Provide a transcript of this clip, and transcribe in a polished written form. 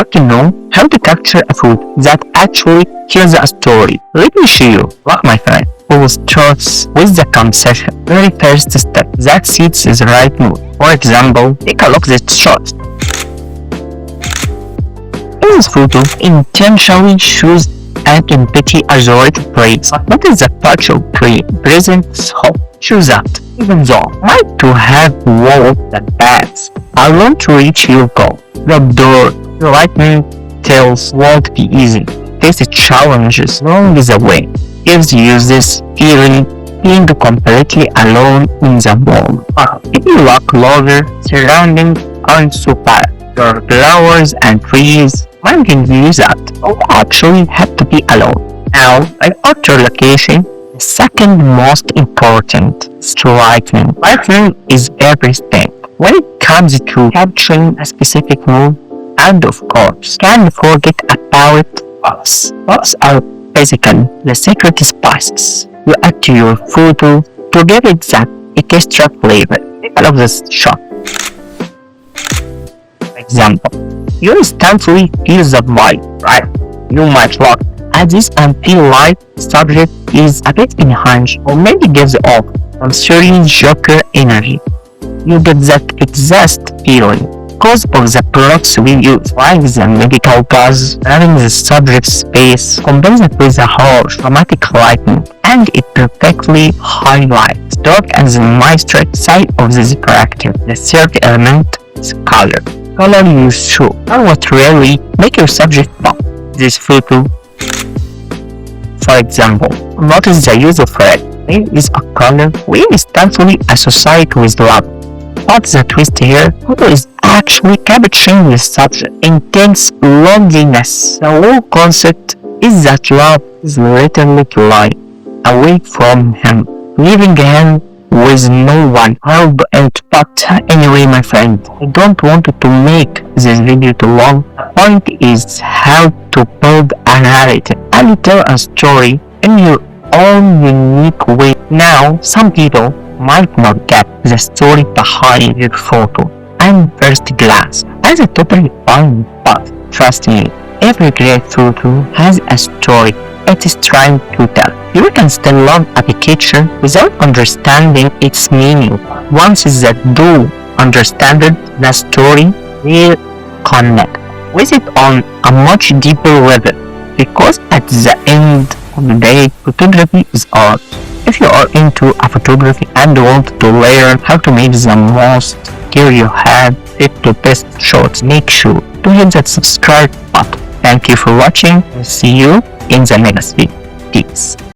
want to know how to capture a photo that actually tells a story? Let me show you. Look, my friend, who starts with the composition. Very first step that sets the right mood. For example, take a look at this shot. In this photo, intentionally choose an empty azure praise. But what is the touch of presents hope? Choose that. Even though might to have walls that paths. I want to reach your goal. The door, the lightning tells won't be easy. Face challenges along the way. Gives you this feeling being completely alone in the world. But if you look closer, surroundings aren't so bad. There are flowers and trees. One can use that. You actually have to be alone. Now, an outdoor location. The second most important is lighting. Lighting is everything. When it comes to capturing a specific mood, and of course, can't forget about props. Props are basically the secret spices you add to your photo to give it that extra flavor. Take a look at this shot. For example, you instantly feel the vibe, right? You might look at this and feel like the subject is a bit enhanced or maybe gives off some serious Joker energy. You get that exact feeling because of the products we use, like the medical gas, having the subject's face combined with the harsh dramatic lighting, and it perfectly highlights dark and the mysterious side of this character. The third element is color. Color you show are what really make your subject pop. This photo, for example, notice the use of red. Red is a color we instantly associate with love. But the twist here, photo is actually capturing the subject intense loneliness. The whole concept is that love is literally lying away from him, leaving him with no one help it. But anyway, my friend, I don't want to make this video too long. The point is how to build a narrative and tell a story in your own unique way. Now, some people might not get the story behind your photo and first glance as a totally fine, but trust me, every great photo has a story it is trying to tell. You can still love a picture without understanding its meaning. Once that do understand it, the story will connect with it on a much deeper level, because at the end of the day, photography is art. If you are into a photography and want to learn how to make the most gear you have fit the best shots, make sure to hit that subscribe button. Thank you for watching and see you in the next video. Peace.